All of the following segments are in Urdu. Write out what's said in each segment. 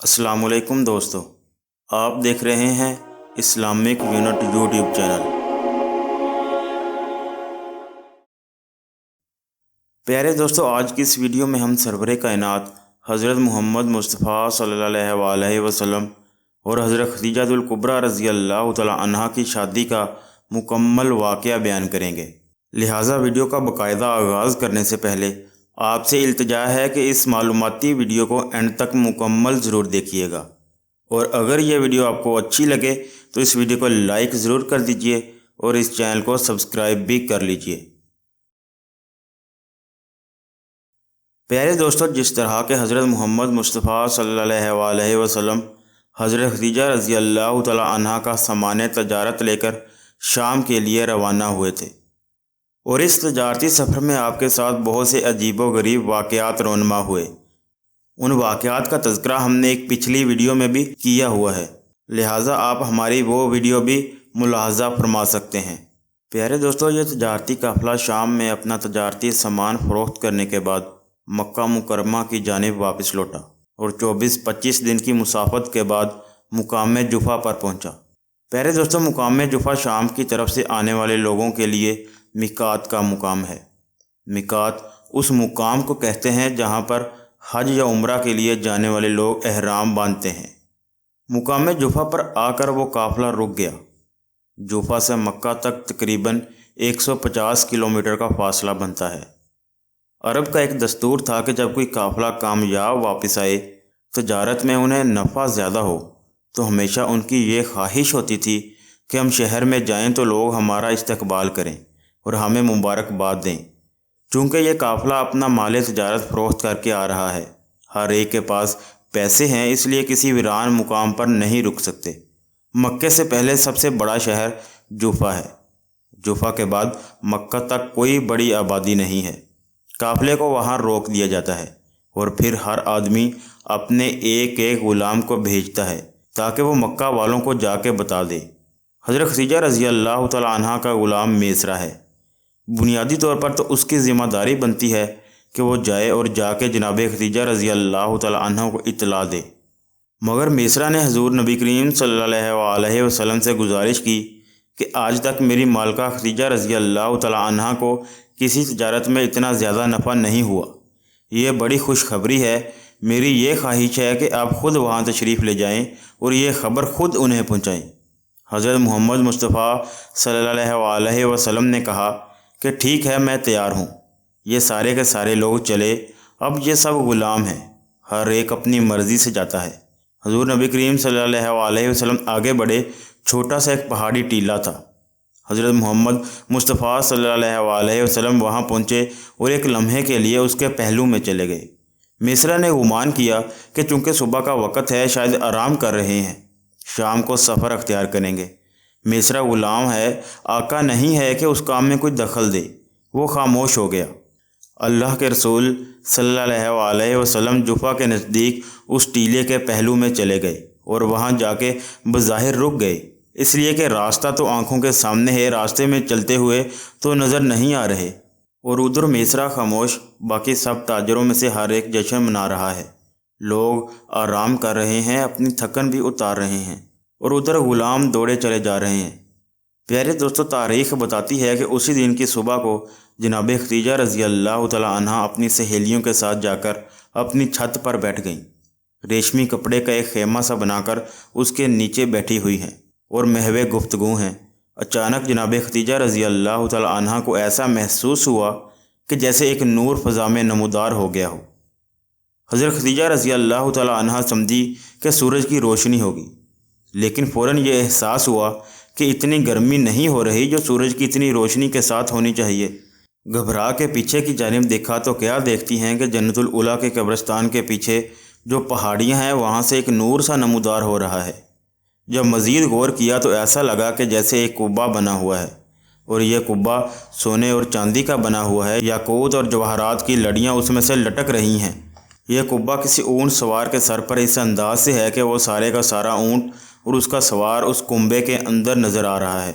السلام علیکم دوستو، آپ دیکھ رہے ہیں اسلامک یونٹ یوٹیوب چینل۔ پیارے دوستو، آج کی اس ویڈیو میں ہم سرور کائنات حضرت محمد مصطفیٰ صلی اللہ علیہ وسلم اور حضرت خدیجہ الکبریٰ رضی اللہ تعالی عنہا کی شادی کا مکمل واقعہ بیان کریں گے، لہٰذا ویڈیو کا باقاعدہ آغاز کرنے سے پہلے آپ سے التجا ہے کہ اس معلوماتی ویڈیو کو اینڈ تک مکمل ضرور دیکھیے گا، اور اگر یہ ویڈیو آپ کو اچھی لگے تو اس ویڈیو کو لائک ضرور کر دیجئے اور اس چینل کو سبسکرائب بھی کر لیجئے۔ پیارے دوستو، جس طرح کہ حضرت محمد مصطفیٰ صلی اللہ علیہ وسلم حضرت خدیجہ رضی اللہ تعالی عنہا کا سامان تجارت لے کر شام کے لیے روانہ ہوئے تھے، اور اس تجارتی سفر میں آپ کے ساتھ بہت سے عجیب و غریب واقعات رونما ہوئے۔ ان واقعات کا تذکرہ ہم نے ایک پچھلی ویڈیو میں بھی کیا ہوا ہے، لہٰذا آپ ہماری وہ ویڈیو بھی ملاحظہ فرما سکتے ہیں۔ پیارے دوستو، یہ تجارتی قافلہ شام میں اپنا تجارتی سامان فروخت کرنے کے بعد مکہ مکرمہ کی جانب واپس لوٹا اور 24-25 دن کی مسافت کے بعد مقام جفا پر پہنچا۔ پیارے دوستو، مقام جفا شام کی طرف سے آنے والے لوگوں کے لیے میقات کا مقام ہے۔ میقات اس مقام کو کہتے ہیں جہاں پر حج یا عمرہ کے لیے جانے والے لوگ احرام باندھتے ہیں۔ مقام جفا پر آ کر وہ قافلہ رک گیا۔ جفا سے مکہ تک تقریباً 150 کلومیٹر کا فاصلہ بنتا ہے۔ عرب کا ایک دستور تھا کہ جب کوئی قافلہ کامیاب واپس آئے، تجارت میں انہیں نفع زیادہ ہو، تو ہمیشہ ان کی یہ خواہش ہوتی تھی کہ ہم شہر میں جائیں تو لوگ ہمارا استقبال کریں اور ہمیں مبارکباد دیں۔ چونکہ یہ قافلہ اپنا مال تجارت فروخت کر کے آ رہا ہے، ہر ایک کے پاس پیسے ہیں، اس لیے کسی ویران مقام پر نہیں رک سکتے۔ مکے سے پہلے سب سے بڑا شہر جوفا ہے۔ جوفا کے بعد مکہ تک کوئی بڑی آبادی نہیں ہے۔ قافلے کو وہاں روک دیا جاتا ہے اور پھر ہر آدمی اپنے ایک ایک غلام کو بھیجتا ہے تاکہ وہ مکہ والوں کو جا کے بتا دے۔ حضرت خدیجہ رضی اللہ تعالی عنہا کا غلام میسرہ ہے۔ بنیادی طور پر تو اس کی ذمہ داری بنتی ہے کہ وہ جائے اور جا کے جناب خدیجہ رضی اللہ تعالی عنہ کو اطلاع دے، مگر میسرہ نے حضور نبی کریم صلی اللہ علیہ وسلم سے گزارش کی کہ آج تک میری مالکہ خدیجہ رضی اللہ تعالی عنہ کو کسی تجارت میں اتنا زیادہ نفع نہیں ہوا۔ یہ بڑی خوشخبری ہے، میری یہ خواہش ہے کہ آپ خود وہاں تشریف لے جائیں اور یہ خبر خود انہیں پہنچائیں۔ حضرت محمد مصطفیٰ صلی اللہ علیہ وسلم نے کہا کہ ٹھیک ہے، میں تیار ہوں۔ یہ سارے کے سارے لوگ چلے۔ اب یہ سب غلام ہیں، ہر ایک اپنی مرضی سے جاتا ہے۔ حضور نبی کریم صلی اللہ علیہ وسلم آگے بڑھے۔ چھوٹا سا ایک پہاڑی ٹیلہ تھا۔ حضرت محمد مصطفیٰ صلی اللہ علیہ وسلم وہاں پہنچے اور ایک لمحے کے لیے اس کے پہلو میں چلے گئے۔ میسرہ نے گمان کیا کہ چونکہ صبح کا وقت ہے، شاید آرام کر رہے ہیں، شام کو سفر اختیار کریں گے۔ میسرہ غلام ہے، آقا نہیں ہے کہ اس کام میں کوئی دخل دے۔ وہ خاموش ہو گیا۔ اللہ کے رسول صلی اللہ علیہ وسلم جفا کے نزدیک اس ٹیلے کے پہلو میں چلے گئے اور وہاں جا کے بظاہر رک گئے، اس لیے کہ راستہ تو آنکھوں کے سامنے ہے، راستے میں چلتے ہوئے تو نظر نہیں آ رہے، اور ادھر میسرہ خاموش، باقی سب تاجروں میں سے ہر ایک جشن منا رہا ہے۔ لوگ آرام کر رہے ہیں، اپنی تھکن بھی اتار رہے ہیں، اور ادھر غلام دوڑے چلے جا رہے ہیں۔ پیارے دوستو، تاریخ بتاتی ہے کہ اسی دن کی صبح کو جناب خدیجہ رضی اللہ تعالی عنہا اپنی سہیلیوں کے ساتھ جا کر اپنی چھت پر بیٹھ گئیں۔ ریشمی کپڑے کا ایک خیمہ سا بنا کر اس کے نیچے بیٹھی ہوئی ہیں اور محو گفتگو ہیں۔ اچانک جناب خدیجہ رضی اللہ تعالی عنہا کو ایسا محسوس ہوا کہ جیسے ایک نور فضا میں نمودار ہو گیا ہو۔ حضرت خدیجہ رضی اللہ تعالی عنہا سمجھی کہ سورج کی روشنی ہوگی، لیکن فوراً یہ احساس ہوا کہ اتنی گرمی نہیں ہو رہی جو سورج کی اتنی روشنی کے ساتھ ہونی چاہیے۔ گھبرا کے پیچھے کی جانب دیکھا تو کیا دیکھتی ہیں کہ جنت الاولیٰ کے قبرستان کے پیچھے جو پہاڑیاں ہیں وہاں سے ایک نور سا نمودار ہو رہا ہے۔ جب مزید غور کیا تو ایسا لگا کہ جیسے ایک قبہ بنا ہوا ہے، اور یہ قبہ سونے اور چاندی کا بنا ہوا ہے، یاقوت اور جواہرات کی لڑیاں اس میں سے لٹک رہی ہیں۔ یہ قبہ کسی اونٹ سوار کے سر پر اس انداز سے ہے کہ وہ سارے کا سارا اونٹ اور اس کا سوار اس کنبے کے اندر نظر آ رہا ہے،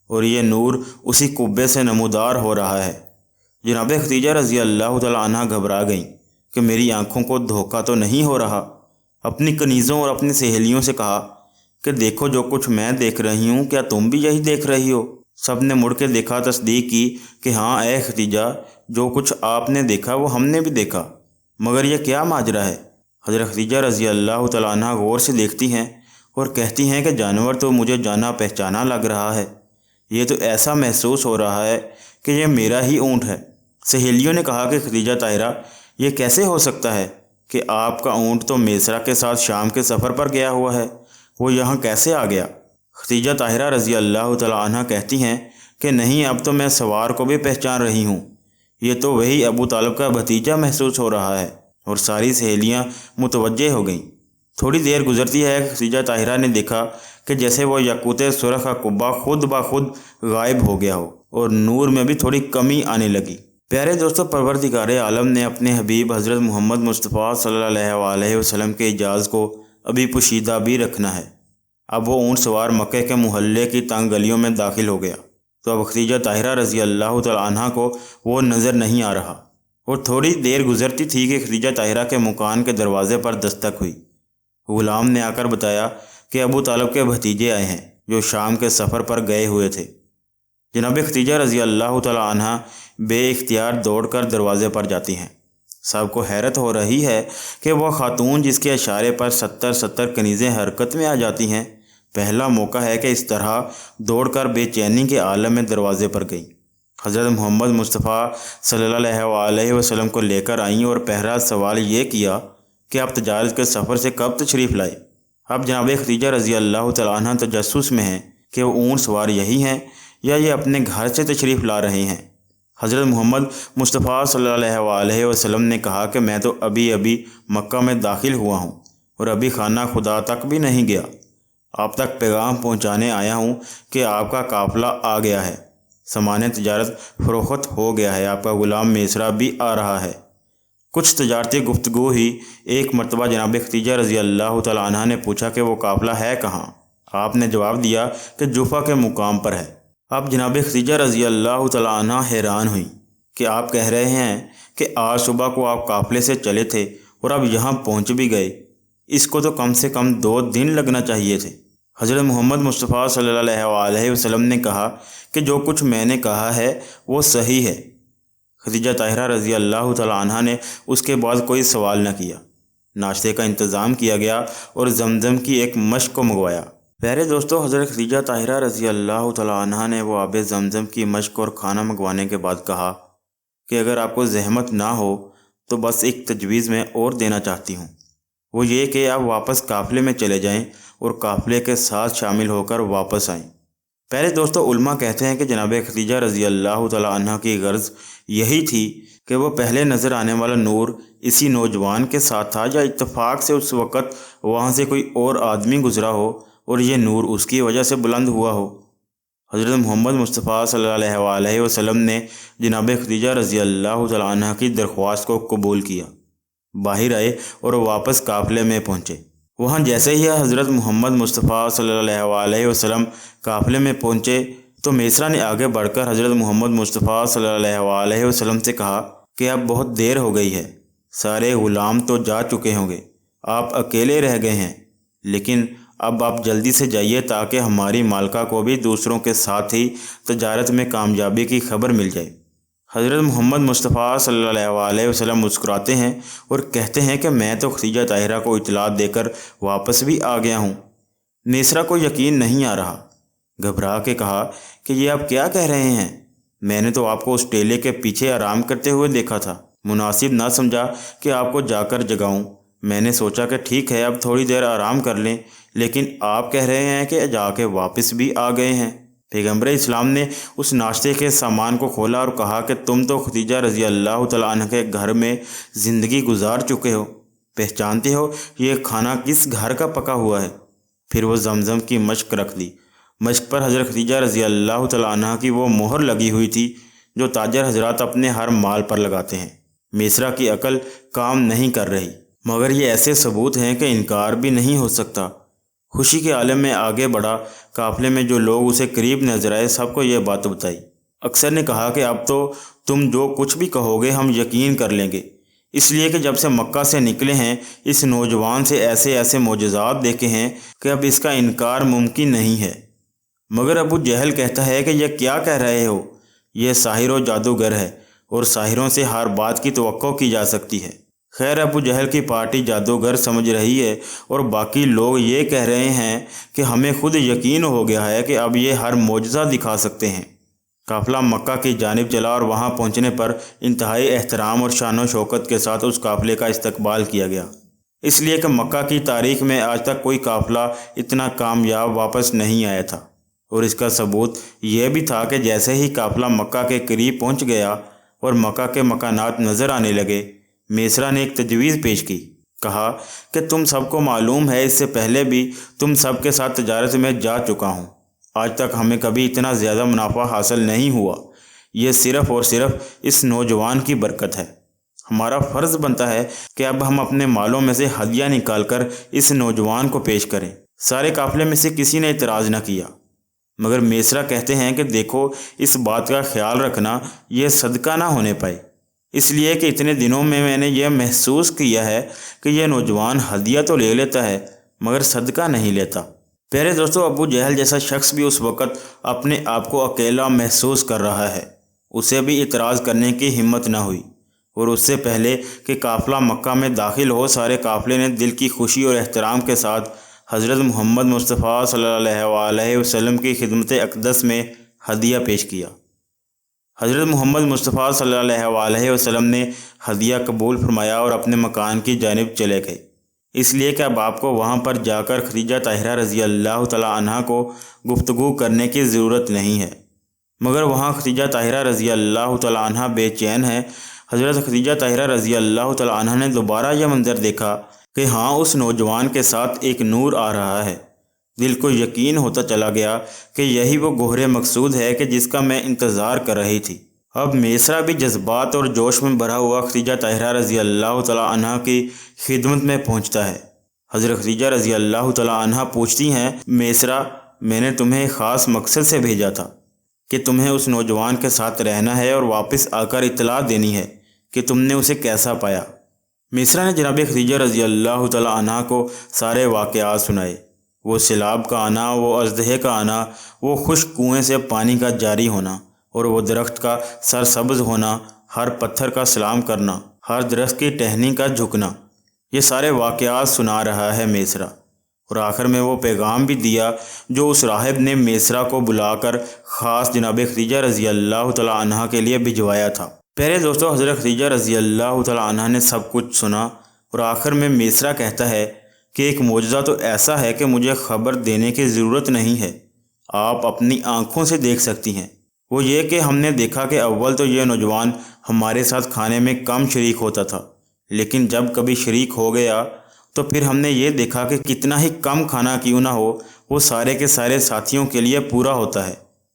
اور یہ نور اسی کنبے سے نمودار ہو رہا ہے۔ جناب خدیجہ رضی اللہ تعالی عنہا گھبرا گئیں کہ میری آنکھوں کو دھوکہ تو نہیں ہو رہا۔ اپنی کنیزوں اور اپنی سہیلیوں سے کہا کہ دیکھو جو کچھ میں دیکھ رہی ہوں، کیا تم بھی یہی دیکھ رہی ہو؟ سب نے مڑ کے دیکھا، تصدیق کی کہ ہاں اے خدیجہ، جو کچھ آپ نے دیکھا وہ ہم نے بھی دیکھا، مگر یہ کیا ماجرا ہے؟ حضرت خدیجہ رضی اللہ تعالیٰ عنہ غور سے دیکھتی ہیں اور کہتی ہیں کہ جانور تو مجھے جانا پہچانا لگ رہا ہے، یہ تو ایسا محسوس ہو رہا ہے کہ یہ میرا ہی اونٹ ہے۔ سہیلیوں نے کہا کہ خدیجہ طاہرہ، یہ کیسے ہو سکتا ہے کہ آپ کا اونٹ تو میسرہ کے ساتھ شام کے سفر پر گیا ہوا ہے، وہ یہاں کیسے آ گیا؟ خدیجہ طاہرہ رضی اللہ تعالیٰ عنہ کہتی ہیں کہ نہیں، اب تو میں سوار کو بھی پہچان رہی ہوں، یہ تو وہی ابو طالب کا بھتیجا محسوس ہو رہا ہے۔ اور ساری سہیلیاں متوجہ ہو گئیں۔ تھوڑی دیر گزرتی ہے کہ خدیجہ طاہرہ نے دیکھا کہ جیسے وہ یاقوت سرخ کا قبہ خود بخود غائب ہو گیا ہو اور نور میں بھی تھوڑی کمی آنے لگی۔ پیارے دوستو، پروردگار عالم نے اپنے حبیب حضرت محمد مصطفیٰ صلی اللہ علیہ وسلم کے اعجاز کو ابھی پوشیدہ بھی رکھنا ہے۔ اب وہ اونٹ سوار مکے کے محلے کی تنگ گلیوں میں داخل ہو گیا تو اب خدیجہ طاہرہ رضی اللہ تعالیٰ عنہ کو وہ نظر نہیں آ رہا، اور تھوڑی دیر گزرتی تھی کہ خدیجہ طاہرہ کے مکان کے دروازے پر دستک ہوئی۔ غلام نے آ کر بتایا کہ ابو طالب کے بھتیجے آئے ہیں جو شام کے سفر پر گئے ہوئے تھے۔ جناب خدیجہ رضی اللہ تعالیٰ عنہ بے اختیار دوڑ کر دروازے پر جاتی ہیں۔ سب کو حیرت ہو رہی ہے کہ وہ خاتون جس کے اشارے پر 70 کنیزیں حرکت میں آ جاتی ہیں، پہلا موقع ہے کہ اس طرح دوڑ کر بے چینی کے عالم میں دروازے پر گئیں۔ حضرت محمد مصطفیٰ صلی اللہ علیہ وسلم کو لے کر آئیں اور پہلا سوال یہ کیا کہ آپ تجارت کے سفر سے کب تشریف لائے؟ اب جناب خدیجہ رضی اللہ تعالیٰ عنہ تجسس میں ہیں کہ وہ اونٹ سوار یہی ہیں یا یہ اپنے گھر سے تشریف لا رہے ہیں۔ حضرت محمد مصطفیٰ صلی اللہ علیہ وسلم نے کہا کہ میں تو ابھی مکہ میں داخل ہوا ہوں اور ابھی خانہ خدا تک بھی نہیں گیا، آپ تک پیغام پہنچانے آیا ہوں کہ آپ کا قافلہ آ گیا ہے، سامان تجارت فروخت ہو گیا ہے، آپ کا غلام میسرہ بھی آ رہا ہے۔ کچھ تجارتی گفتگو ہی ایک مرتبہ جناب خدیجہ رضی اللہ تعالیٰ عنہ نے پوچھا کہ وہ قافلہ ہے کہاں؟ آپ نے جواب دیا کہ جوفہ کے مقام پر ہے۔ اب جناب خدیجہ رضی اللہ تعالیٰ عنہ حیران ہوئیں کہ آپ کہہ رہے ہیں کہ آج صبح کو آپ قافلے سے چلے تھے اور اب یہاں پہنچ بھی گئے، اس کو تو کم سے کم 2 دن لگنا چاہیے تھے۔ حضرت محمد مصطفیٰ صلی اللہ علیہ وسلم نے کہا کہ جو کچھ میں نے کہا ہے وہ صحیح ہے۔ خدیجہ طاہرہ رضی اللہ تعالیٰ عنہ نے اس کے بعد کوئی سوال نہ کیا۔ ناشتے کا انتظام کیا گیا اور زمزم کی ایک مشق کو منگوایا۔ پیارے دوستو، حضرت خدیجہ طاہرہ رضی اللہ تعالیٰ عنہ نے وہ آب زمزم کی مشق اور کھانا منگوانے کے بعد کہا کہ اگر آپ کو زحمت نہ ہو تو بس ایک تجویز میں اور دینا چاہتی ہوں، وہ یہ کہ آپ واپس قافلے میں چلے جائیں اور قافلے کے ساتھ شامل ہو کر واپس آئیں۔ پہلے دوستو، علماء کہتے ہیں کہ جناب خدیجہ رضی اللہ تعالیٰ عنہ کی غرض یہی تھی کہ وہ پہلے نظر آنے والا نور اسی نوجوان کے ساتھ تھا، یا اتفاق سے اس وقت وہاں سے کوئی اور آدمی گزرا ہو اور یہ نور اس کی وجہ سے بلند ہوا ہو۔ حضرت محمد مصطفیٰ صلی اللہ علیہ وسلم نے جناب خدیجہ رضی اللہ تعالیٰ عنہ کی درخواست کو قبول کیا، باہر آئے اور واپس قافلے میں پہنچے۔ وہاں جیسے ہی حضرت محمد مصطفیٰ صلی اللہ علیہ وسلم قافلے میں پہنچے تو میسرہ نے آگے بڑھ کر حضرت محمد مصطفیٰ صلی اللہ علیہ وسلم سے کہا کہ اب بہت دیر ہو گئی ہے، سارے غلام تو جا چکے ہوں گے، آپ اکیلے رہ گئے ہیں، لیکن اب آپ جلدی سے جائیے تاکہ ہماری مالکہ کو بھی دوسروں کے ساتھ ہی تجارت میں کامیابی کی خبر مل جائے۔ حضرت محمد مصطفیٰ صلی اللہ علیہ وسلم مسکراتے ہیں اور کہتے ہیں کہ میں تو خدیجہ طاہرہ کو اطلاع دے کر واپس بھی آ گیا ہوں۔ میسرہ کو یقین نہیں آ رہا، گھبرا کے کہا کہ یہ آپ کیا کہہ رہے ہیں؟ میں نے تو آپ کو اس ٹیلے کے پیچھے آرام کرتے ہوئے دیکھا تھا، مناسب نہ سمجھا کہ آپ کو جا کر جگاؤں۔ میں نے سوچا کہ ٹھیک ہے اب تھوڑی دیر آرام کر لیں، لیکن آپ کہہ رہے ہیں کہ جا کے واپس بھی آ گئے ہیں۔ پیغمبر اسلام نے اس ناشتے کے سامان کو کھولا اور کہا کہ تم تو خدیجہ رضی اللہ تعالیٰ عنہ کے گھر میں زندگی گزار چکے ہو، پہچانتے ہو یہ کھانا کس گھر کا پکا ہوا ہے؟ پھر وہ زمزم کی مشق رکھ دی۔ مشق پر حضرت خدیجہ رضی اللہ تعالیٰ عنہ کی وہ مہر لگی ہوئی تھی جو تاجر حضرات اپنے ہر مال پر لگاتے ہیں۔ میسرہ کی عقل کام نہیں کر رہی، مگر یہ ایسے ثبوت ہیں کہ انکار بھی نہیں ہو سکتا۔ خوشی کے عالم میں آگے بڑھا، قافلے میں جو لوگ اسے قریب نظر آئے سب کو یہ بات بتائی۔ اکثر نے کہا کہ اب تو تم جو کچھ بھی کہو گے ہم یقین کر لیں گے، اس لیے کہ جب سے مکہ سے نکلے ہیں اس نوجوان سے ایسے ایسے معجزات دیکھے ہیں کہ اب اس کا انکار ممکن نہیں ہے۔ مگر ابو جہل کہتا ہے کہ یہ کیا کہہ رہے ہو، یہ ساحر و جادوگر ہے اور ساحروں سے ہر بات کی توقع کی جا سکتی ہے۔ خیر ابو جہل کی پارٹی جادوگر سمجھ رہی ہے اور باقی لوگ یہ کہہ رہے ہیں کہ ہمیں خود یقین ہو گیا ہے کہ اب یہ ہر معجزہ دکھا سکتے ہیں۔ قافلہ مکہ کی جانب چلا اور وہاں پہنچنے پر انتہائی احترام اور شان و شوکت کے ساتھ اس قافلے کا استقبال کیا گیا، اس لیے کہ مکہ کی تاریخ میں آج تک کوئی قافلہ اتنا کامیاب واپس نہیں آیا تھا۔ اور اس کا ثبوت یہ بھی تھا کہ جیسے ہی قافلہ مکہ کے قریب پہنچ گیا اور مکہ کے مکانات نظر آنے لگے، میسرا نے ایک تجویز پیش کی۔ کہا کہ تم سب کو معلوم ہے، اس سے پہلے بھی تم سب کے ساتھ تجارت میں جا چکا ہوں، آج تک ہمیں کبھی اتنا زیادہ منافع حاصل نہیں ہوا۔ یہ صرف اور صرف اس نوجوان کی برکت ہے۔ ہمارا فرض بنتا ہے کہ اب ہم اپنے مالوں میں سے ہدیہ نکال کر اس نوجوان کو پیش کریں۔ سارے قافلے میں سے کسی نے اعتراض نہ کیا، مگر میسرا کہتے ہیں کہ دیکھو اس بات کا خیال رکھنا یہ صدقہ نہ ہونے پائے، اس لیے کہ اتنے دنوں میں نے یہ محسوس کیا ہے کہ یہ نوجوان ہدیہ تو لے لیتا ہے مگر صدقہ نہیں لیتا۔ پیارے دوستو، ابو جہل جیسا شخص بھی اس وقت اپنے آپ کو اکیلا محسوس کر رہا ہے، اسے بھی اعتراض کرنے کی ہمت نہ ہوئی، اور اس سے پہلے کہ قافلہ مکہ میں داخل ہو سارے قافلے نے دل کی خوشی اور احترام کے ساتھ حضرت محمد مصطفیٰ صلی اللہ علیہ وسلم کی خدمت اقدس میں ہدیہ پیش کیا۔ حضرت محمد مصطفیٰ صلی اللہ علیہ وسلم نے ہدیہ قبول فرمایا اور اپنے مکان کی جانب چلے گئے، اس لیے کہ اب آپ کو وہاں پر جا کر خدیجہ طاہرہ رضی اللہ تعالیٰ عنہ کو گفتگو کرنے کی ضرورت نہیں ہے۔ مگر وہاں خدیجہ طاہرہ رضی اللہ تعالیٰ عنہ بے چین ہے۔ حضرت خدیجہ طاہرہ رضی اللہ تعالیٰ عنہ نے دوبارہ یہ منظر دیکھا کہ ہاں اس نوجوان کے ساتھ ایک نور آ رہا ہے۔ دل کو یقین ہوتا چلا گیا کہ یہی وہ گوہر مقصود ہے کہ جس کا میں انتظار کر رہی تھی۔ اب میسرا بھی جذبات اور جوش میں بھرا ہوا خدیجہ طاہرہ رضی اللہ تعالیٰ عنہ کی خدمت میں پہنچتا ہے۔ حضرت خدیجہ رضی اللہ تعالیٰ عنہ پوچھتی ہیں، میسرا، میں نے تمہیں ایک خاص مقصد سے بھیجا تھا کہ تمہیں اس نوجوان کے ساتھ رہنا ہے اور واپس آ کر اطلاع دینی ہے کہ تم نے اسے کیسا پایا۔ میسرا نے جناب خدیجہ رضی اللہ تعالیٰ عنہ کو سارے واقعات سنائے، وہ سیلاب کا آنا، وہ اژدہے کا آنا، وہ خشک کنویں سے پانی کا جاری ہونا، اور وہ درخت کا سرسبز ہونا، ہر پتھر کا سلام کرنا، ہر درخت کی ٹہنی کا جھکنا۔ یہ سارے واقعات سنا رہا ہے میسرا، اور آخر میں وہ پیغام بھی دیا جو اس راہب نے میسرا کو بلا کر خاص جناب خدیجہ رضی اللہ تعالیٰ عنہ کے لیے بھجوایا تھا۔ پیارے دوستو، حضرت خدیجہ رضی اللہ تعالیٰ عنہ نے سب کچھ سنا، اور آخر میں میسرا کہتا ہے کہ ایک معجزہ تو ایسا ہے کہ مجھے خبر دینے کی ضرورت نہیں ہے، آپ اپنی آنکھوں سے دیکھ سکتی ہیں۔ وہ یہ کہ ہم نے دیکھا کہ اول تو یہ نوجوان ہمارے ساتھ کھانے میں کم شریک ہوتا تھا، لیکن جب کبھی شریک ہو گیا تو پھر ہم نے یہ دیکھا کہ کتنا ہی کم کھانا کیوں نہ ہو، وہ سارے کے سارے ساتھیوں کے لیے پورا ہوتا ہے،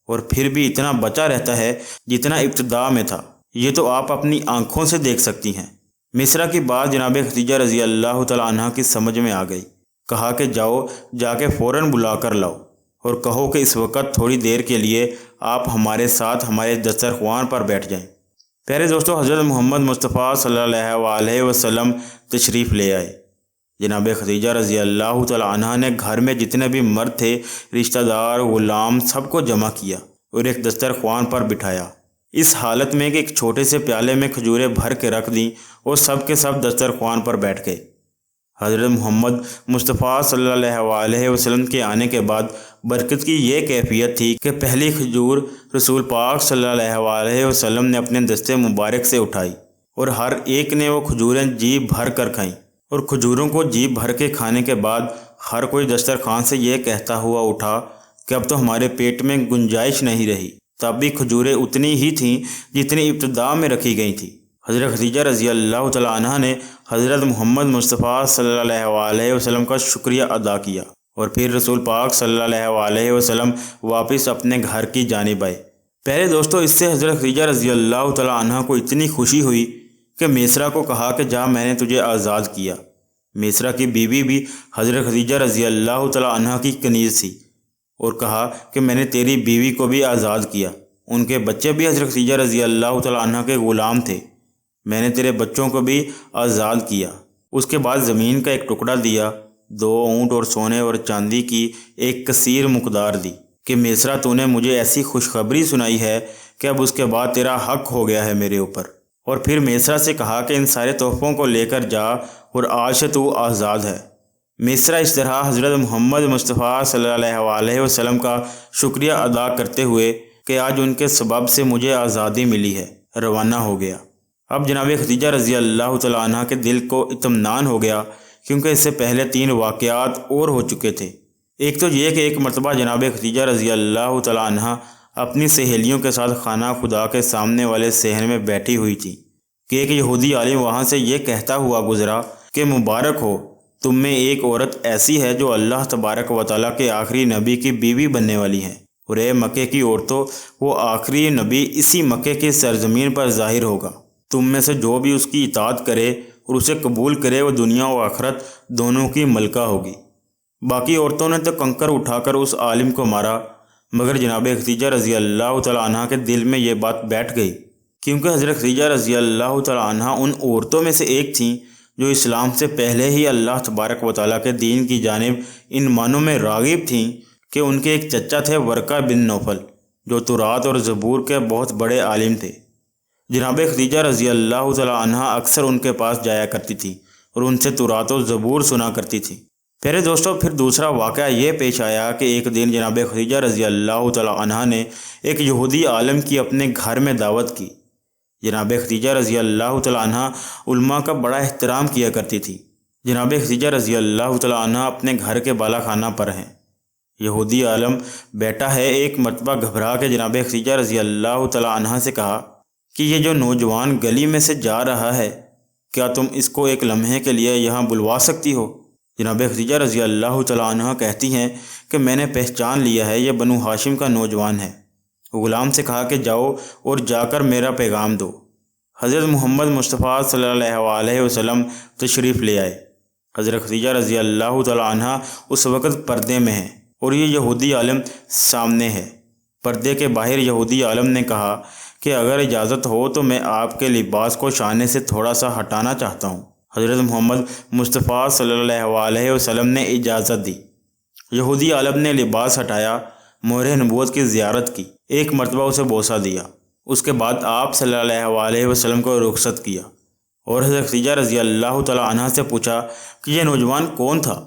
اور پھر بھی اتنا بچا رہتا ہے جتنا ابتدا میں تھا۔ یہ تو آپ اپنی آنکھوں سے دیکھ سکتی ہیں۔ میسرا کی بات جناب خدیجہ رضی اللہ تعالیٰ عنہ کی سمجھ میں آ گئی۔ کہا کہ جاؤ، جا کے فوراً بلا کر لاؤ اور کہو کہ اس وقت تھوڑی دیر کے لیے آپ ہمارے ساتھ ہمارے دسترخوان پر بیٹھ جائیں۔ پیارے دوستو، حضرت محمد مصطفیٰ صلی اللہ علیہ وسلم تشریف لے آئے۔ جناب خدیجہ رضی اللہ تعالیٰ عنہ نے گھر میں جتنے بھی مرد تھے، رشتہ دار، غلام، سب کو جمع کیا اور ایک دسترخوان پر بٹھایا، اس حالت میں کہ ایک چھوٹے سے پیالے میں کھجوریں بھر کے رکھ دیں اور سب کے سب دسترخوان پر بیٹھ گئے۔ حضرت محمد مصطفیٰ صلی اللہ علیہ وسلم کے آنے کے بعد برکت کی یہ کیفیت تھی کہ پہلی کھجور رسول پاک صلی اللہ علیہ وسلم نے اپنے دستے مبارک سے اٹھائی، اور ہر ایک نے وہ کھجوریں جی بھر کر کھائیں، اور کھجوروں کو جی بھر کے کھانے کے بعد ہر کوئی دسترخوان سے یہ کہتا ہوا اٹھا کہ اب تو ہمارے پیٹ میں گنجائش نہیں رہی۔ تب بھی کھجوریں اتنی ہی تھیں جتنی ابتدا میں رکھی گئی تھیں۔ حضرت خدیجہ رضی اللہ تعالیٰ عنہ نے حضرت محمد مصطفیٰ صلی اللہ علیہ وسلم کا شکریہ ادا کیا، اور پھر رسول پاک صلی اللہ علیہ وسلم واپس اپنے گھر کی جانب آئے۔ پہلے دوستو، اس سے حضرت خدیجہ رضی اللہ تعالیٰ عنہ کو اتنی خوشی ہوئی کہ میسرا کو کہا کہ جا، میں نے تجھے آزاد کیا۔ میسرا کی بیوی بھی حضرت خدیجہ رضی اللہ تعالیٰ عنہ کی کنیز تھی، اور کہا کہ میں نے تیری بیوی کو بھی آزاد کیا۔ ان کے بچے بھی حضرت خدیجہ رضی اللہ تعالیٰ عنہ کے غلام تھے۔ میں نے تیرے بچوں کو بھی آزاد کیا۔ اس کے بعد زمین کا ایک ٹکڑا دیا، 2 اونٹ اور سونے اور چاندی کی ایک کثیر مقدار دی کہ میسرا تو نے مجھے ایسی خوشخبری سنائی ہے کہ اب اس کے بعد تیرا حق ہو گیا ہے میرے اوپر۔ اور پھر میسرا سے کہا کہ ان سارے تحفوں کو لے کر جا اور آج سے تو آزاد ہے۔ میسرا اس طرح حضرت محمد مصطفیٰ صلی اللہ علیہ وسلم کا شکریہ ادا کرتے ہوئے کہ آج ان کے سبب سے مجھے آزادی ملی ہے، روانہ ہو گیا۔ اب جناب خدیجہ رضی اللہ تعالیٰ عنہ کے دل کو اطمینان ہو گیا، کیونکہ اس سے پہلے 3 واقعات اور ہو چکے تھے۔ ایک تو یہ کہ ایک مرتبہ جناب خدیجہ رضی اللہ تعالیٰ عنہ اپنی سہیلیوں کے ساتھ خانہ خدا کے سامنے والے صحن میں بیٹھی ہوئی تھی کہ ایک یہودی عالم وہاں سے یہ کہتا ہوا گزرا کہ مبارک ہو، تم میں ایک عورت ایسی ہے جو اللہ تبارک و تعالیٰ کے آخری نبی کی بیوی بننے والی ہے، اور اے مکے کی عورتوں، وہ آخری نبی اسی مکے کی سرزمین پر ظاہر ہوگا۔ تم میں سے جو بھی اس کی اطاعت کرے اور اسے قبول کرے وہ دنیا و آخرت دونوں کی ملکہ ہوگی۔ باقی عورتوں نے تو کنکر اٹھا کر اس عالم کو مارا، مگر جناب خدیجہ رضی اللہ تعالیٰ عنہ کے دل میں یہ بات بیٹھ گئی، کیونکہ حضرت خدیجہ رضی اللہ تعالیٰ عنہ ان عورتوں میں سے ایک تھیں جو اسلام سے پہلے ہی اللہ تبارک و تعالیٰ کے دین کی جانب ان معنوں میں راغب تھیں کہ ان کے ایک چچا تھے ورقہ بن نوفل، جو تورات اور زبور کے بہت بڑے عالم تھے۔ جناب خدیجہ رضی اللہ تعالیٰ عنہ اکثر ان کے پاس جایا کرتی تھی اور ان سے تورات و زبور سنا کرتی تھی۔ پیارے دوستو، پھر دوسرا واقعہ یہ پیش آیا کہ ایک دن جناب خدیجہ رضی اللہ تعالیٰ عنہ نے ایک یہودی عالم کی اپنے گھر میں دعوت کی۔ جناب خدیجہ رضی اللہ تعالیٰ عنہ علماء کا بڑا احترام کیا کرتی تھی۔ جناب خدیجہ رضی اللہ تعالیٰ عنہ اپنے گھر کے بالا خانہ پر ہیں۔ یہودی عالم بیٹا ہے، ایک مرتبہ گھبرا کے جناب خدیجہ رضی اللہ تعالیٰ عنہ سے کہا کہ یہ جو نوجوان گلی میں سے جا رہا ہے، کیا تم اس کو ایک لمحے کے لیے یہاں بلوا سکتی ہو؟ جناب خدیجہ رضی اللہ تعالیٰ عنہ کہتی ہیں کہ میں نے پہچان لیا ہے، یہ بنو ہاشم کا نوجوان ہے۔ غلام سے کہا کہ جاؤ اور جا کر میرا پیغام دو۔ حضرت محمد مصطفیٰ صلی اللہ علیہ وسلم تشریف لے آئے۔ حضرت خدیجہ رضی اللہ تعالیٰ عنہ اس وقت پردے میں ہیں اور یہ یہودی عالم سامنے ہے۔ پردے کے باہر یہودی عالم نے کہا کہ اگر اجازت ہو تو میں آپ کے لباس کو شانے سے تھوڑا سا ہٹانا چاہتا ہوں۔ حضرت محمد مصطفیٰ صلی اللہ علیہ وسلم نے اجازت دی۔ یہودی عالم نے لباس ہٹایا، مہر نبوت کی زیارت کی، ایک مرتبہ اسے بوسہ دیا۔ اس کے بعد آپ صلی اللہ علیہ وسلم کو رخصت کیا اور حضرت خدیجہ رضی اللہ تعالیٰ عنہ سے پوچھا کہ یہ نوجوان کون تھا؟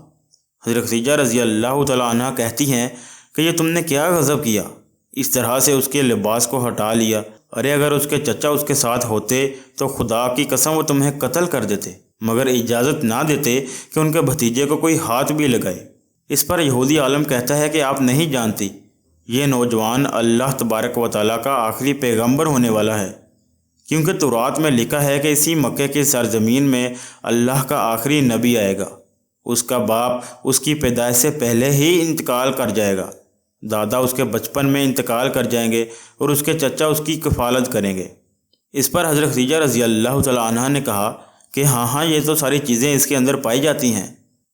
حضرت خدیجہ رضی اللہ تعالیٰ عنہ کہتی ہیں کہ یہ تم نے کیا غضب کیا، اس طرح سے اس کے لباس کو ہٹا لیا؟ ارے اگر اس کے چچا اس کے ساتھ ہوتے تو خدا کی قسم وہ تمہیں قتل کر دیتے، مگر اجازت نہ دیتے کہ ان کے بھتیجے کو کوئی ہاتھ بھی لگائے۔ اس پر یہودی عالم کہتا ہے کہ آپ نہیں جانتی، یہ نوجوان اللہ تبارک و تعالیٰ کا آخری پیغمبر ہونے والا ہے، کیونکہ تورات میں لکھا ہے کہ اسی مکے کی سرزمین میں اللہ کا آخری نبی آئے گا۔ اس کا باپ اس کی پیدائش سے پہلے ہی انتقال کر جائے گا، دادا اس کے بچپن میں انتقال کر جائیں گے اور اس کے چچا اس کی کفالت کریں گے۔ اس پر حضرت خدیجہ رضی اللہ تعالیٰ عنہ نے کہا کہ ہاں یہ تو ساری چیزیں اس کے اندر پائی جاتی ہیں۔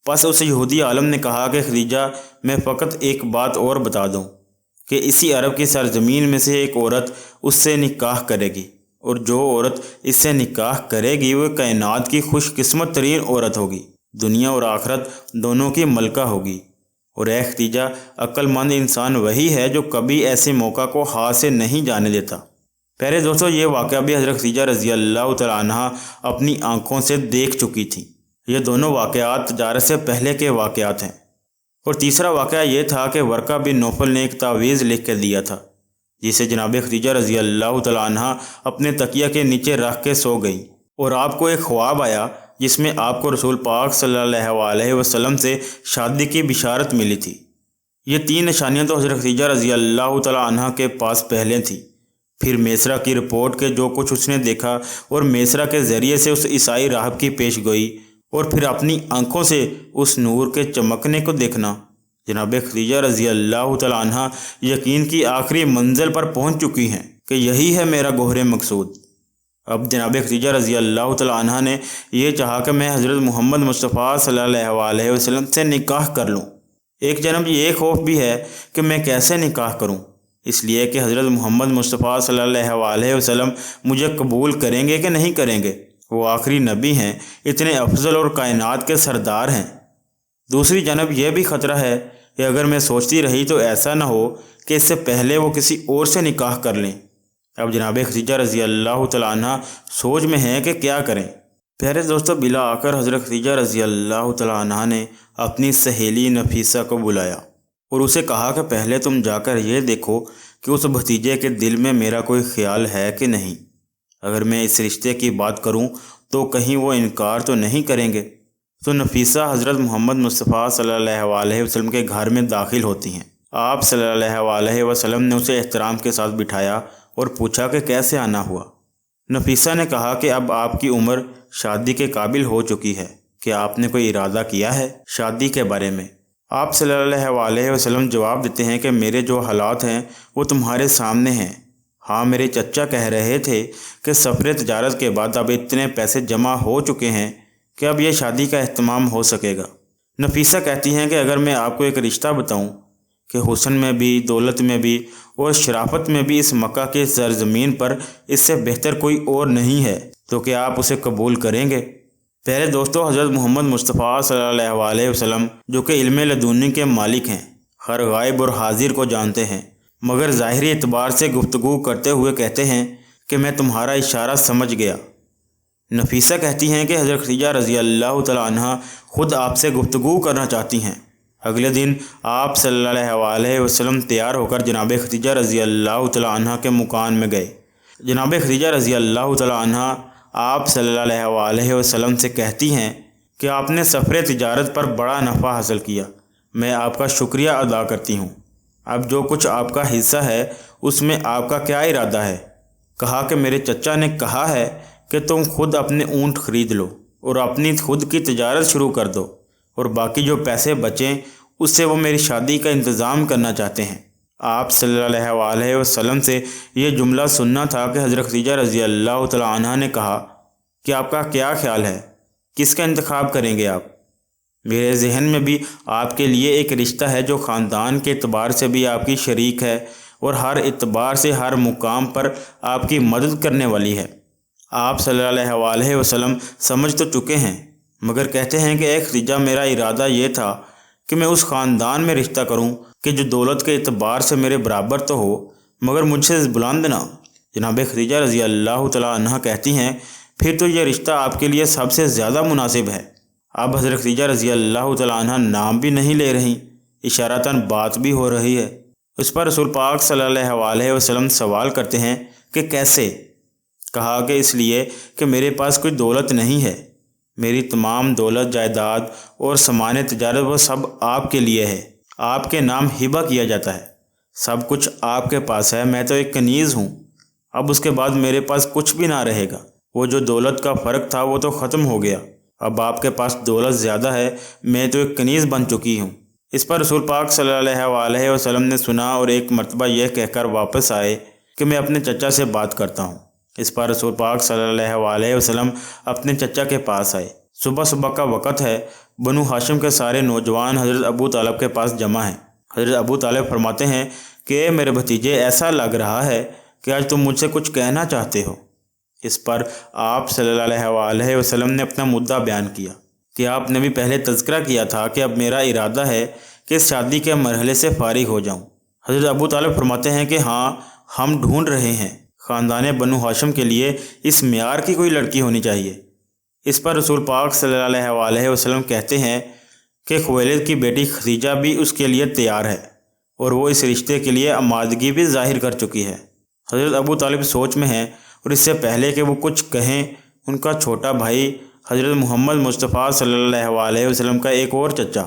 پس اس یہودی عالم نے کہا کہ خدیجہ، میں فقط ایک بات اور بتا دوں کہ اسی عرب کی سرزمین میں سے ایک عورت اس سے نکاح کرے گی، اور جو عورت اس سے نکاح کرے گی وہ کائنات کی خوش قسمت ترین عورت ہوگی، دنیا اور آخرت دونوں کی ملکہ ہوگی۔ اور اے خدیجہ، عقل مند انسان وہی ہے جو کبھی ایسے موقع کو ہاتھ سے نہیں جانے دیتا۔ پہلے دوستو، یہ واقعہ بھی حضرت خدیجہ رضی اللہ تعالیٰ عنہ اپنی آنکھوں سے دیکھ چکی تھی۔ یہ دونوں واقعات تجارت سے پہلے کے واقعات ہیں۔ اور تیسرا واقعہ یہ تھا کہ ورقہ بن نوفل نے ایک تعویذ لکھ کے دیا تھا، جسے جناب خدیجہ رضی اللہ تعالیٰ عنہ اپنے تکیہ کے نیچے رکھ کے سو گئی، اور آپ کو ایک خواب آیا جس میں آپ کو رسول پاک صلی اللہ علیہ وسلم سے شادی کی بشارت ملی تھی۔ یہ 3 نشانیاں تو حضرت خدیجہ رضی اللہ تعالیٰ عنہ کے پاس پہلے تھیں، پھر میسرا کی رپورٹ کے جو کچھ اس نے دیکھا اور میسرا کے ذریعے سے اس عیسائی راہب کی پیش گوئی، اور پھر اپنی آنکھوں سے اس نور کے چمکنے کو دیکھنا۔ جناب خدیجہ رضی اللہ تعالیٰ عنہ یقین کی آخری منزل پر پہنچ چکی ہیں کہ یہی ہے میرا گوہر مقصود۔ اب جناب خدیجہ رضی اللہ تعالیٰ عنہ نے یہ چاہا کہ میں حضرت محمد مصطفیٰ صلی اللہ علیہ وسلم سے نکاح کر لوں۔ ایک جانب یہ خوف بھی ہے کہ میں کیسے نکاح کروں، اس لیے کہ حضرت محمد مصطفیٰ صلی اللہ علیہ وسلم مجھے قبول کریں گے کہ نہیں کریں گے۔ وہ آخری نبی ہیں، اتنے افضل اور کائنات کے سردار ہیں۔ دوسری جانب یہ بھی خطرہ ہے کہ اگر میں سوچتی رہی تو ایسا نہ ہو کہ اس سے پہلے وہ کسی اور سے نکاح کر لیں۔ اب جناب خدیجہ رضی اللہ تعالیٰ عنہ سوچ میں ہیں کہ کیا کریں۔ پیارے دوستو، بلا آخر حضرت خدیجہ رضی اللہ تعالیٰ عنہ نے اپنی سہیلی نفیسہ کو بلایا اور اسے کہا کہ پہلے تم جا کر یہ دیکھو کہ اس بھتیجے کے دل میں میرا کوئی خیال ہے کہ نہیں۔ اگر میں اس رشتے کی بات کروں تو کہیں وہ انکار تو نہیں کریں گے۔ تو نفیسہ حضرت محمد مصطفیٰ صلی اللہ علیہ وسلم کے گھر میں داخل ہوتی ہیں۔ آپ صلی اللہ علیہ وسلم نے اسے احترام کے ساتھ بٹھایا اور پوچھا کہ کیسے آنا ہوا۔ نفیسہ نے کہا کہ اب آپ کی عمر شادی کے قابل ہو چکی ہے، کہ آپ نے کوئی ارادہ کیا ہے شادی کے بارے میں؟ آپ صلی اللہ علیہ وسلم جواب دیتے ہیں کہ میرے جو حالات ہیں وہ تمہارے سامنے ہیں۔ ہاں، میرے چچا کہہ رہے تھے کہ سفر تجارت کے بعد اب اتنے پیسے جمع ہو چکے ہیں کہ اب یہ شادی کا اہتمام ہو سکے گا۔ نفیسہ کہتی ہیں کہ اگر میں آپ کو ایک رشتہ بتاؤں کہ حسن میں بھی، دولت میں بھی اور شرافت میں بھی اس مکہ کے سرزمین پر اس سے بہتر کوئی اور نہیں ہے، تو کیا آپ اسے قبول کریں گے؟ پہلے دوستو، حضرت محمد مصطفیٰ صلی اللہ علیہ وسلم جو کہ علم لدنی کے مالک ہیں، ہر غائب اور حاضر کو جانتے ہیں، مگر ظاہری اعتبار سے گفتگو کرتے ہوئے کہتے ہیں کہ میں تمہارا اشارہ سمجھ گیا۔ نفیسہ کہتی ہیں کہ حضرت خدیجہ رضی اللہ تعالیٰ عنہ خود آپ سے گفتگو کرنا چاہتی ہیں۔ اگلے دن آپ صلی اللہ علیہ وسلم تیار ہو کر جناب خدیجہ رضی اللہ تعالیٰ عنہ کے مکان میں گئے۔ جناب خدیجہ رضی اللہ تعالیٰ عنہ آپ صلی اللہ علیہ وسلم سے کہتی ہیں کہ آپ نے سفر تجارت پر بڑا نفع حاصل کیا، میں آپ کا شکریہ ادا کرتی ہوں۔ اب جو کچھ آپ کا حصہ ہے اس میں آپ کا کیا ارادہ ہے؟ کہا کہ میرے چچا نے کہا ہے کہ تم خود اپنے اونٹ خرید لو اور اپنی خود کی تجارت شروع کر دو، اور باقی جو پیسے بچیں اس سے وہ میری شادی کا انتظام کرنا چاہتے ہیں۔ آپ صلی اللہ علیہ وسلم سے یہ جملہ سننا تھا کہ حضرت خدیجہ رضی اللہ تعالیٰ عنہ نے کہا کہ آپ کا کیا خیال ہے، کس کا انتخاب کریں گے آپ؟ میرے ذہن میں بھی آپ کے لیے ایک رشتہ ہے جو خاندان کے اعتبار سے بھی آپ کی شریک ہے اور ہر اعتبار سے ہر مقام پر آپ کی مدد کرنے والی ہے۔ آپ صلی اللہ علیہ وسلم سمجھ تو چکے ہیں، مگر کہتے ہیں کہ اے خدیجہ، میرا ارادہ یہ تھا کہ میں اس خاندان میں رشتہ کروں کہ جو دولت کے اعتبار سے میرے برابر تو ہو مگر مجھ سے بلند نہ۔ جناب خدیجہ رضی اللہ تعالیٰ عنہ کہتی ہیں پھر تو یہ رشتہ آپ کے لیے سب سے زیادہ مناسب ہے۔ اب حضرت خدیجہ رضی اللہ تعالیٰ عنہ نام بھی نہیں لے رہی، اشارتاً بات بھی ہو رہی ہے۔ اس پر رسول پاک صلی اللہ علیہ وسلم سوال کرتے ہیں کہ کیسے؟ کہا کہ اس لیے کہ میرے پاس کوئی دولت نہیں ہے، میری تمام دولت، جائیداد اور سامان تجارت وہ سب آپ کے لیے ہے، آپ کے نام ہبہ کیا جاتا ہے، سب کچھ آپ کے پاس ہے، میں تو ایک کنیز ہوں۔ اب اس کے بعد میرے پاس کچھ بھی نہ رہے گا، وہ جو دولت کا فرق تھا وہ تو ختم ہو گیا، اب آپ کے پاس دولت زیادہ ہے، میں تو ایک کنیز بن چکی ہوں۔ اس پر رسول پاک صلی اللہ علیہ وسلم نے سنا اور ایک مرتبہ یہ کہہ کر واپس آئے کہ میں اپنے چچا سے بات کرتا ہوں۔ اس پر رسول پاک صلی اللہ علیہ وسلم اپنے چچا کے پاس آئے۔ صبح کا وقت ہے، بنو ہاشم کے سارے نوجوان حضرت ابو طالب کے پاس جمع ہیں۔ حضرت ابو طالب فرماتے ہیں کہ میرے بھتیجے، ایسا لگ رہا ہے کہ آج تم مجھ سے کچھ کہنا چاہتے ہو۔ اس پر آپ صلی اللہ علیہ وسلم نے اپنا مدعا بیان کیا کہ آپ نے بھی پہلے تذکرہ کیا تھا کہ اب میرا ارادہ ہے کہ اس شادی کے مرحلے سے فارغ ہو جاؤں۔ حضرت ابو طالب فرماتے ہیں کہ ہاں، ہم ڈھونڈ رہے ہیں، خاندان بنو ہاشم کے لیے اس معیار کی کوئی لڑکی ہونی چاہیے۔ اس پر رسول پاک صلی اللہ علیہ وسلم کہتے ہیں کہ خویلد کی بیٹی خدیجہ بھی اس کے لیے تیار ہے اور وہ اس رشتے کے لیے آمادگی بھی ظاہر کر چکی ہے۔ حضرت ابو طالب سوچ میں ہیں اور اس سے پہلے کہ وہ کچھ کہیں، ان کا چھوٹا بھائی حضرت محمد مصطفیٰ صلی اللہ علیہ وسلم کا ایک اور چچا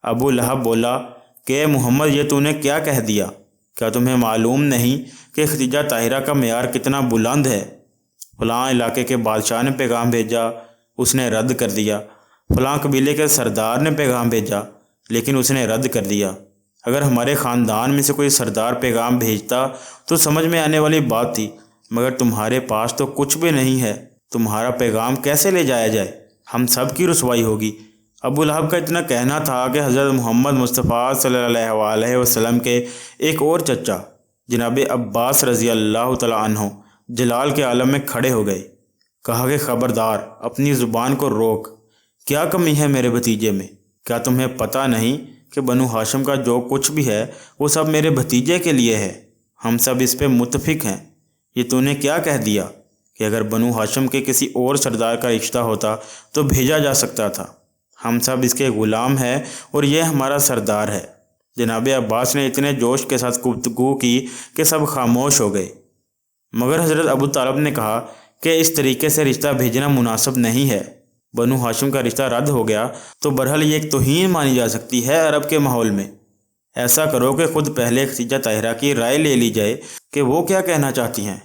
ابو لہب بولا کہ محمد، یہ تو نے کیا کہہ دیا؟ کیا تمہیں معلوم نہیں کہ خدیجہ طاہرہ کا معیار کتنا بلند ہے؟ فلاں علاقے کے بادشاہ نے پیغام بھیجا، اس نے رد کر دیا۔ فلاں قبیلے کے سردار نے پیغام بھیجا لیکن اس نے رد کر دیا۔ اگر ہمارے خاندان میں سے کوئی سردار پیغام بھیجتا تو سمجھ میں آنے والی بات تھی، مگر تمہارے پاس تو کچھ بھی نہیں ہے، تمہارا پیغام کیسے لے جایا جائے؟ ہم سب کی رسوائی ہوگی۔ ابو لہب کا اتنا کہنا تھا کہ حضرت محمد مصطفیٰ صلی اللہ علیہ وسلم کے ایک اور چچا جناب عباس رضی اللہ تعالیٰ عنہ جلال کے عالم میں کھڑے ہو گئے۔ کہا کہ خبردار، اپنی زبان کو روک، کیا کمی ہے میرے بھتیجے میں؟ کیا تمہیں پتہ نہیں کہ بنو ہاشم کا جو کچھ بھی ہے وہ سب میرے بھتیجے کے لیے ہے؟ ہم سب اس پہ متفق ہیں۔ یہ تو نے کیا کہہ دیا کہ اگر بنو ہاشم کے کسی اور سردار کا رشتہ ہوتا تو بھیجا جا سکتا تھا؟ ہم سب اس کے غلام ہیں اور یہ ہمارا سردار ہے۔ جناب عباس نے اتنے جوش کے ساتھ گفتگو کی کہ سب خاموش ہو گئے، مگر حضرت ابو طالب نے کہا کہ اس طریقے سے رشتہ بھیجنا مناسب نہیں ہے۔ بنو ہاشم کا رشتہ رد ہو گیا تو برحال یہ ایک توہین مانی جا سکتی ہے عرب کے ماحول میں۔ ایسا کرو کہ خود پہلے خدیجہ طاہرہ کی رائے لے لی جائے کہ وہ کیا کہنا چاہتی ہیں۔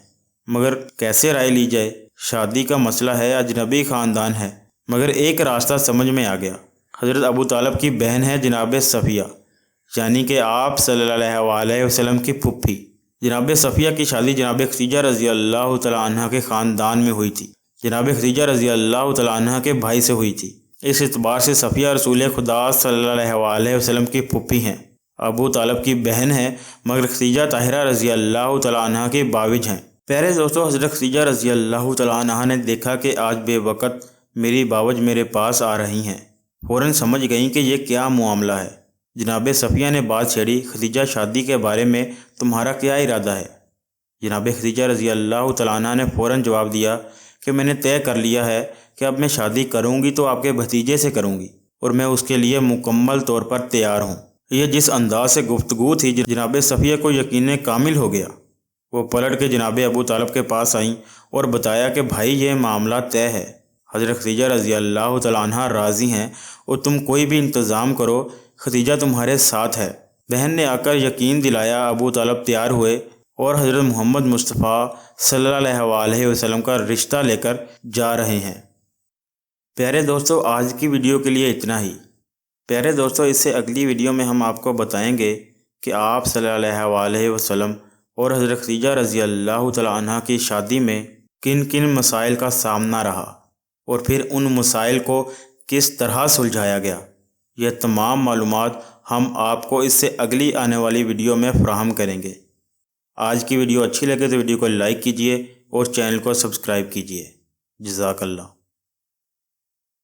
مگر کیسے رائے لی جائے؟ شادی کا مسئلہ ہے، اجنبی خاندان ہے۔ مگر ایک راستہ سمجھ میں آ گیا۔ حضرت ابو طالب کی بہن ہے جناب صفیہ، یعنی کہ آپ صلی اللہ علیہ وسلم کی پھپھی۔ جناب صفیہ کی شادی جناب خدیجہ رضی اللہ تعالیٰ عنہ کے خاندان میں ہوئی تھی، جناب خدیجہ رضی اللہ تعالیٰ عنہ کے بھائی سے ہوئی تھی۔ اس اعتبار سے صفیہ رسول خدا صلی اللہ علیہ وسلم کی پھپھی ہیں، ابو طالب کی بہن ہیں، مگر خدیجہ طاہرہ رضی اللہ تعالیٰ عنہ کے باوج ہیں۔ پیارے دوستو، حضرت خدیجہ رضی اللہ تعالیٰ عنہ نے دیکھا کہ آج بے وقت میری باوج میرے پاس آ رہی ہیں۔ فوراً سمجھ گئیں کہ یہ کیا معاملہ ہے۔ جناب صفیہ نے بات چھیڑی، خدیجہ شادی کے بارے میں تمہارا کیا ارادہ ہے؟ جناب خدیجہ رضی اللہ تعالیٰ عنہ نے فوراً جواب دیا کہ میں نے طے کر لیا ہے کہ اب میں شادی کروں گی تو آپ کے بھتیجے سے کروں گی، اور میں اس کے لیے مکمل طور پر تیار ہوں۔ یہ جس انداز سے گفتگو تھی، جناب صفیہ کو یقین کامل ہو گیا۔ وہ پلٹ کے جناب ابو طالب کے پاس آئیں اور بتایا کہ بھائی یہ معاملہ طے ہے، حضرت خدیجہ رضی اللہ تعالیٰ عنہ راضی ہیں اور تم کوئی بھی انتظام کرو، خدیجہ تمہارے ساتھ ہے۔ بہن نے آ کر یقین دلایا، ابو طالب تیار ہوئے اور حضرت محمد مصطفیٰ صلی اللہ علیہ وسلم کا رشتہ لے کر جا رہے ہیں۔ پیارے دوستو، آج کی ویڈیو کے لیے اتنا ہی۔ پیارے دوستو، اس سے اگلی ویڈیو میں ہم آپ کو بتائیں گے کہ آپ صلی اللہ علیہ وسلم اور حضرت خدیجہ رضی اللہ تعالیٰ عنہ کی شادی میں کن کن مسائل کا سامنا رہا اور پھر ان مسائل کو کس طرح سلجھایا گیا۔ یہ تمام معلومات ہم آپ کو اس سے اگلی آنے والی ویڈیو میں فراہم کریں گے۔ آج کی ویڈیو اچھی لگے تو ویڈیو کو لائک کیجیے اور چینل کو سبسکرائب کیجیے۔ جزاک اللہ۔